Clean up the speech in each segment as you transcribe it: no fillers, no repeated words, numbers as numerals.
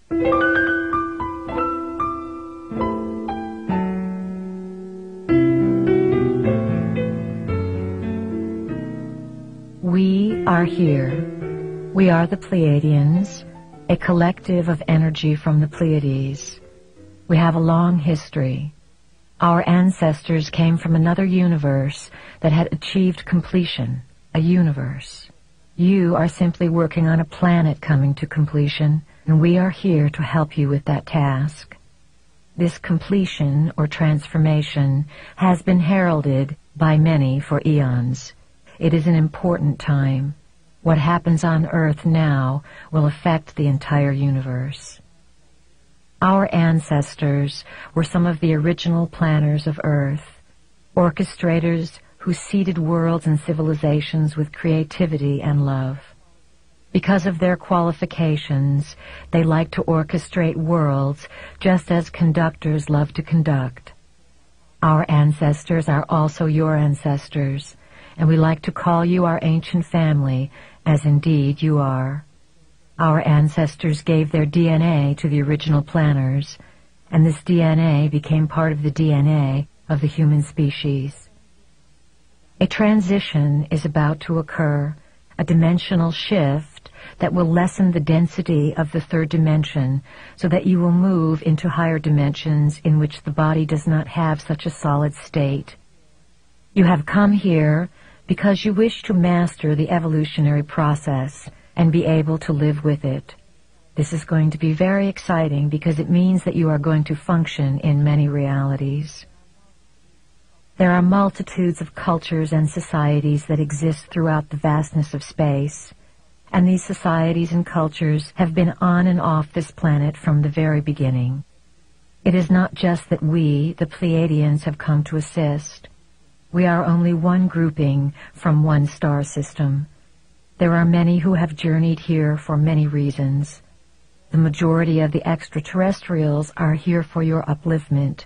We are here. We are the Pleiadians, a collective of energy from the Pleiades. We have a long history. Our ancestors came from another universe that had achieved completion, a universe. You are simply working on a planet coming to completion, and we are here to help you with that task. This completion or transformation has been heralded by many for eons. It is an important time. What happens on Earth now will affect the entire universe. Our ancestors were some of the original planners of Earth, orchestrators who seeded worlds and civilizations with creativity and love. Because of their qualifications, they like to orchestrate worlds just as conductors love to conduct. Our ancestors are also your ancestors, and we like to call you our ancient family, as indeed you are. Our ancestors gave their DNA to the original planners, and this DNA became part of the DNA of the human species. A transition is about to occur, a dimensional shift that will lessen the density of the third dimension so that you will move into higher dimensions in which the body does not have such a solid state. You have come here because you wish to master the evolutionary process and be able to live with it. This is going to be very exciting because it means that you are going to function in many realities. There are multitudes of cultures and societies that exist throughout the vastness of space, and these societies and cultures have been on and off this planet from the very beginning. It is not just that we, the Pleiadians, have come to assist. We are only one grouping from one star system. There are many who have journeyed here for many reasons. The majority of the extraterrestrials are here for your upliftment,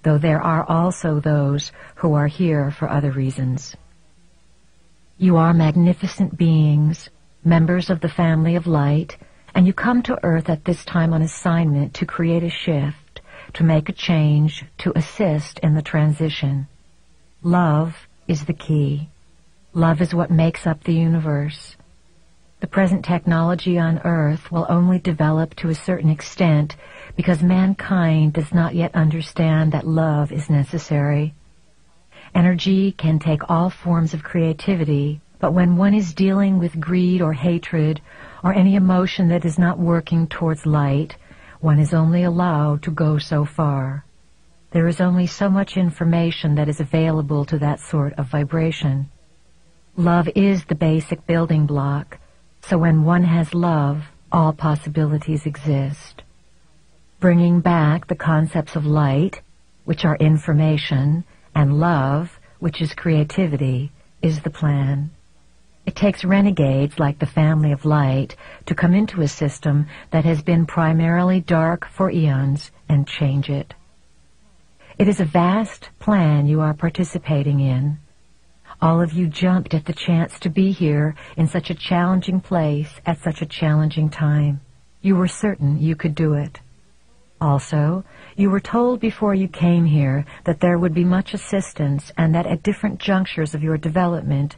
though there are also those who are here for other reasons. You are magnificent beings, members of the family of light, and you come to Earth at this time on assignment to create a shift, to make a change, to assist in the transition. Love is the key. Love is what makes up the universe. The present technology on Earth will only develop to a certain extent because mankind does not yet understand that love is necessary. Energy can take all forms of creativity, but when one is dealing with greed or hatred or any emotion that is not working towards light, one is only allowed to go so far. There is only so much information that is available to that sort of vibration. Love is the basic building block, so when one has love, all possibilities exist. Bringing back the concepts of light, which are information, and love, which is creativity, is the plan. It takes renegades like the family of light to come into a system that has been primarily dark for eons and change it. It is a vast plan you are participating in. All of you jumped at the chance to be here in such a challenging place at such a challenging time. You were certain you could do it. Also, you were told before you came here that there would be much assistance and that at different junctures of your development,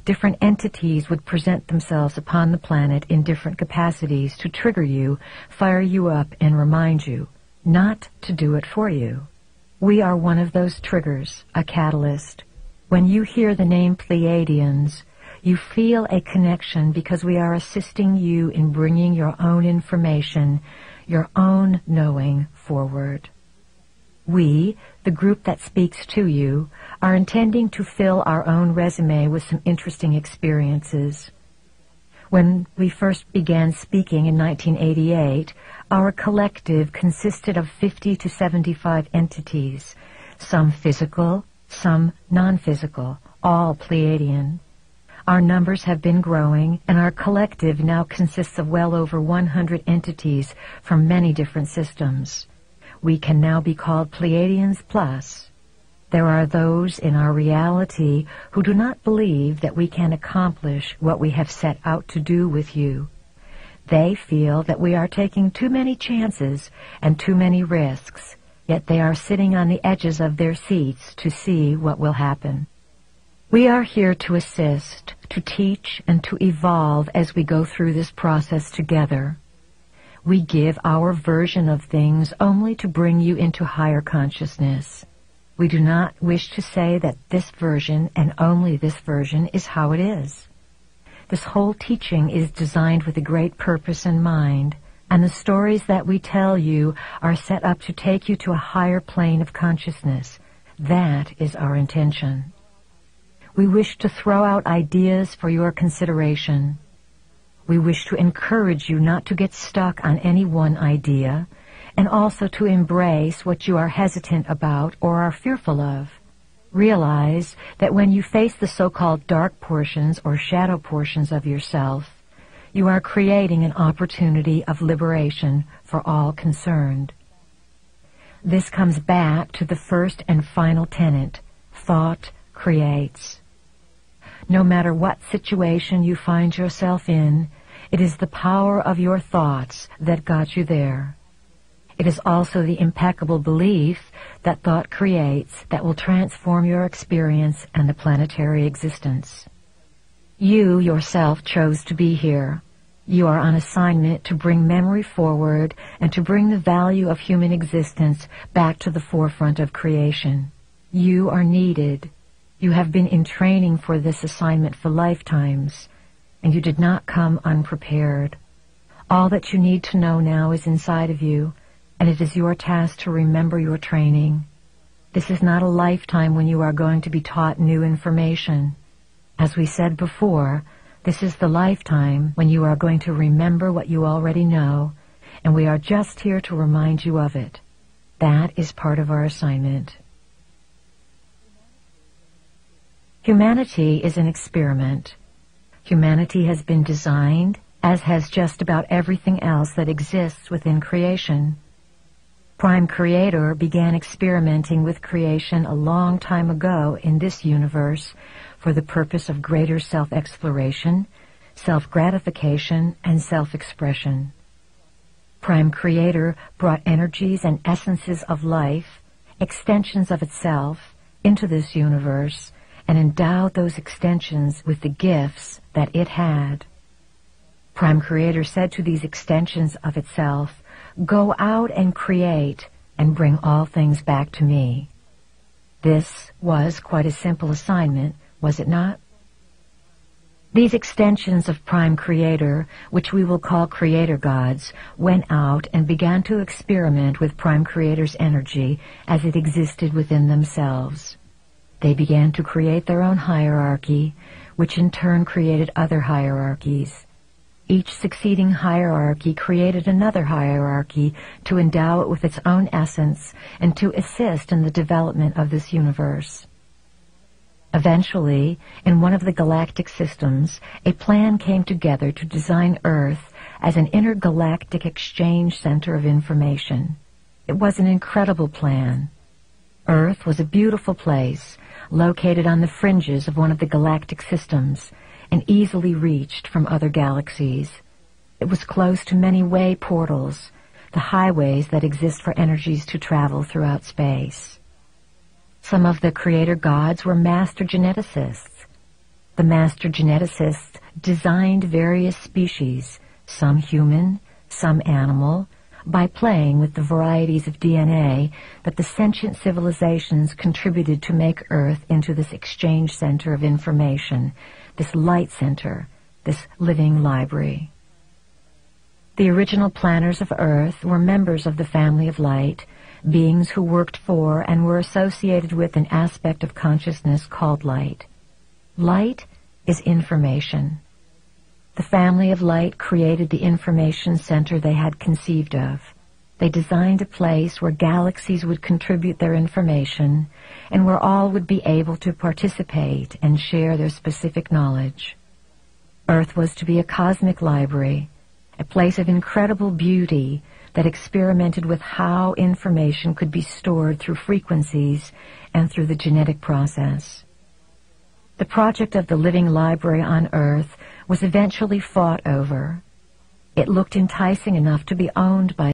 different entities would present themselves upon the planet in different capacities to trigger you, fire you up, and remind you, not to do it for you. We are one of those triggers, a catalyst. When you hear the name Pleiadians, you feel a connection because we are assisting you in bringing your own information, your own knowing forward. We, the group that speaks to you, are intending to fill our own resume with some interesting experiences. When we first began speaking in 1988, our collective consisted of 50 to 75 entities, some physical, some non-physical, all Pleiadian. Our numbers have been growing, and our collective now consists of well over 100 entities from many different systems. We can now be called Pleiadians Plus. There are those in our reality who do not believe that we can accomplish what we have set out to do with you. They feel that we are taking too many chances and too many risks, yet they are sitting on the edges of their seats to see what will happen. We are here to assist, to teach, and to evolve as we go through this process together. We give our version of things only to bring you into higher consciousness. We do not wish to say that this version and only this version is how it is. This whole teaching is designed with a great purpose in mind, and the stories that we tell you are set up to take you to a higher plane of consciousness. That is our intention. We wish to throw out ideas for your consideration. We wish to encourage you not to get stuck on any one idea, and also to embrace what you are hesitant about or are fearful of. Realize that when you face the so-called dark portions or shadow portions of yourself, you are creating an opportunity of liberation for all concerned. This comes back to the first and final tenet: thought creates. No matter what situation you find yourself in, it is the power of your thoughts that got you there. It is also the impeccable belief that thought creates that will transform your experience and the planetary existence. You yourself chose to be here. You are on assignment to bring memory forward and to bring the value of human existence back to the forefront of creation. You are needed. You have been in training for this assignment for lifetimes, and you did not come unprepared. All that you need to know now is inside of you, and it is your task to remember your training. This is not a lifetime when you are going to be taught new information. As we said before, this is the lifetime when you are going to remember what you already know, and we are just here to remind you of it. That is part of our assignment. Humanity is an experiment. Humanity has been designed, as has just about everything else that exists within creation. Prime Creator began experimenting with creation a long time ago in this universe for the purpose of greater self-exploration, self-gratification, and self-expression. Prime Creator brought energies and essences of life, extensions of itself, into this universe and endowed those extensions with the gifts that it had. Prime Creator said to these extensions of itself, "Go out and create and bring all things back to me." This was quite a simple assignment, was it not? These extensions of Prime Creator, which we will call Creator Gods, went out and began to experiment with Prime Creator's energy as it existed within themselves. They began to create their own hierarchy, which in turn created other hierarchies. Each succeeding hierarchy created another hierarchy to endow it with its own essence and to assist in the development of this universe. Eventually, in one of the galactic systems, a plan came together to design Earth as an intergalactic exchange center of information. It was an incredible plan. Earth was a beautiful place, located on the fringes of one of the galactic systems, and easily reached from other galaxies. It was close to many way portals, the highways that exist for energies to travel throughout space. Some of the Creator Gods were master geneticists. The master geneticists designed various species, some human, some animal, by playing with the varieties of DNA that the sentient civilizations contributed to make Earth into this exchange center of information, this light center, this living library. The original planners of Earth were members of the family of light, beings who worked for and were associated with an aspect of consciousness called light. Light is information. The family of light created the information center they had conceived of. They designed a place where galaxies would contribute their information and where all would be able to participate and share their specific knowledge. Earth was to be a cosmic library, a place of incredible beauty that experimented with how information could be stored through frequencies and through the genetic process. The project of the living library on Earth was eventually fought over. It looked enticing enough to be owned by